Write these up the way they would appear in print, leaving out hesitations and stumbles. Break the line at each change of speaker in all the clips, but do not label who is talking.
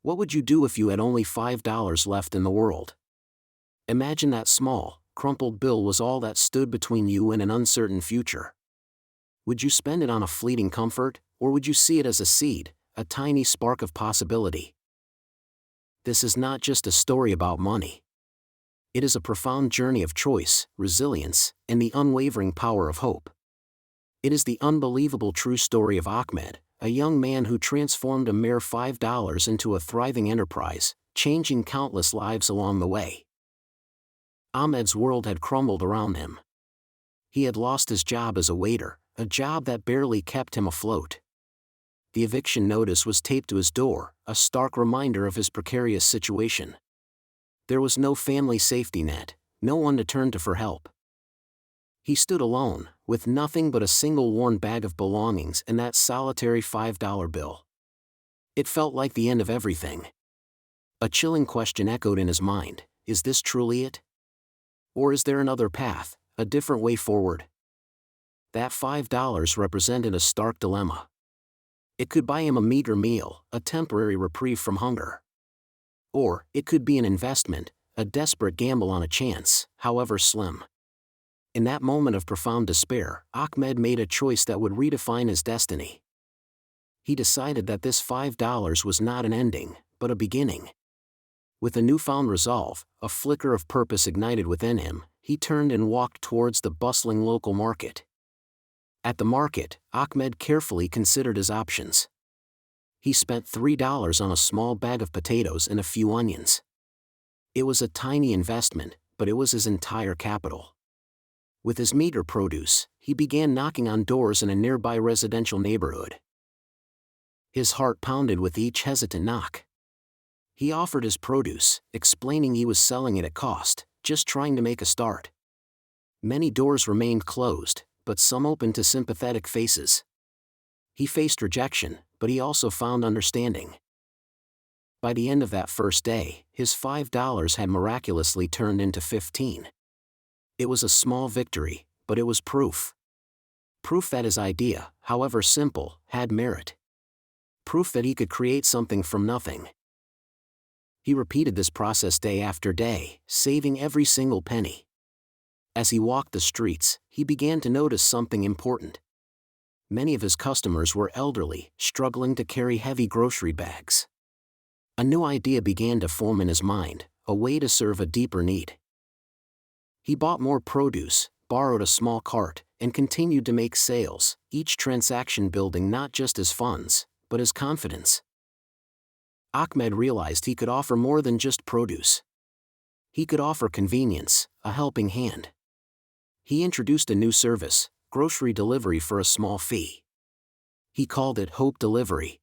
What would you do if you had only $5 left in the world? Imagine that small, crumpled bill was all that stood between you and an uncertain future. Would you spend it on a fleeting comfort, or would you see it as a seed, a tiny spark of possibility? This is not just a story about money. It is a profound journey of choice, resilience, and the unwavering power of hope. It is the unbelievable true story of Ahmed, a young man who transformed a mere $5 into a thriving enterprise, changing countless lives along the way. Ahmed's world had crumbled around him. He had lost his job as a waiter, a job that barely kept him afloat. The eviction notice was taped to his door, a stark reminder of his precarious situation. There was no family safety net, no one to turn to for help. He stood alone, with nothing but a single worn bag of belongings and that solitary $5 bill. It felt like the end of everything. A chilling question echoed in his mind: is this truly it? Or is there another path, a different way forward? That $5 represented a stark dilemma. It could buy him a meager meal, a temporary reprieve from hunger. Or, it could be an investment, a desperate gamble on a chance, however slim. In that moment of profound despair, Ahmed made a choice that would redefine his destiny. He decided that this $5 was not an ending, but a beginning. With a newfound resolve, a flicker of purpose ignited within him, he turned and walked towards the bustling local market. At the market, Ahmed carefully considered his options. He spent $3 on a small bag of potatoes and a few onions. It was a tiny investment, but it was his entire capital. With his meager produce, he began knocking on doors in a nearby residential neighborhood. His heart pounded with each hesitant knock. He offered his produce, explaining he was selling it at cost, just trying to make a start. Many doors remained closed, but some opened to sympathetic faces. He faced rejection, but he also found understanding. By the end of that first day, his $5 had miraculously turned into 15. It was a small victory, but it was proof. Proof that his idea, however simple, had merit. Proof that he could create something from nothing. He repeated this process day after day, saving every single penny. As he walked the streets, he began to notice something important. Many of his customers were elderly, struggling to carry heavy grocery bags. A new idea began to form in his mind, a way to serve a deeper need. He bought more produce, borrowed a small cart, and continued to make sales, each transaction building not just his funds, but his confidence. Ahmed realized he could offer more than just produce. He could offer convenience, a helping hand. He introduced a new service, grocery delivery for a small fee. He called it Hope Delivery.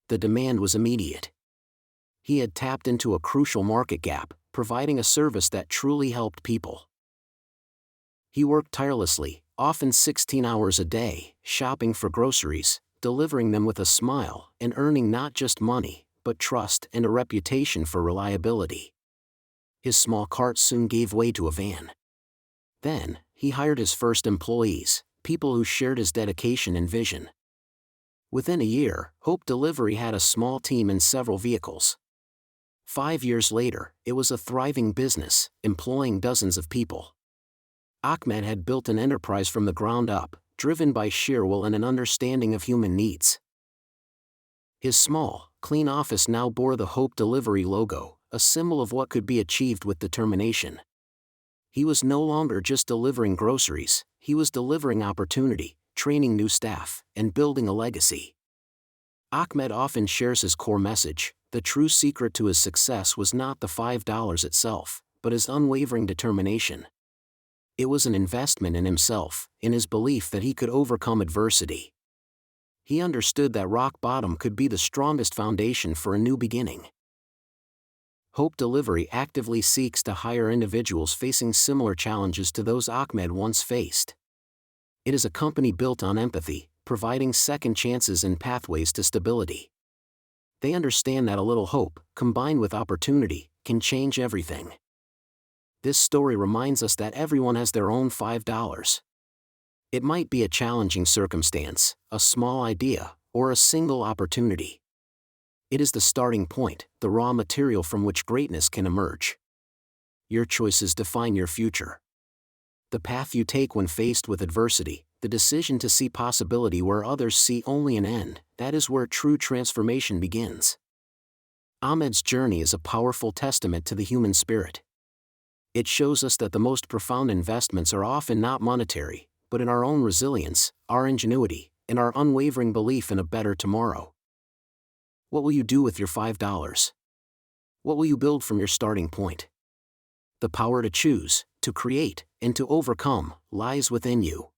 The demand was immediate. He had tapped into a crucial market gap, providing a service that truly helped people. He worked tirelessly, often 16 hours a day, shopping for groceries, delivering them with a smile, and earning not just money, but trust and a reputation for reliability. His small cart soon gave way to a van. Then, he hired his first employees, people who shared his dedication and vision. Within a year, Hope Delivery had a small team and several vehicles. 5 years later, it was a thriving business, employing dozens of people. Ahmed had built an enterprise from the ground up, driven by sheer will and an understanding of human needs. His small, clean office now bore the Hope Delivery logo, a symbol of what could be achieved with determination. He was no longer just delivering groceries, he was delivering opportunity, training new staff, and building a legacy. Ahmed often shares his core message: the true secret to his success was not the $5 itself, but his unwavering determination. It was an investment in himself, in his belief that he could overcome adversity. He understood that rock bottom could be the strongest foundation for a new beginning. Hope Delivery actively seeks to hire individuals facing similar challenges to those Ahmed once faced. It is a company built on empathy, providing second chances and pathways to stability. They understand that a little hope, combined with opportunity, can change everything. This story reminds us that everyone has their own $5. It might be a challenging circumstance, a small idea, or a single opportunity. It is the starting point, the raw material from which greatness can emerge. Your choices define your future. The path you take when faced with adversity, the decision to see possibility where others see only an end, that is where true transformation begins. Ahmed's journey is a powerful testament to the human spirit. It shows us that the most profound investments are often not monetary, but in our own resilience, our ingenuity, and our unwavering belief in a better tomorrow. What will you do with your $5? What will you build from your starting point? The power to choose, to create, and to overcome lies within you.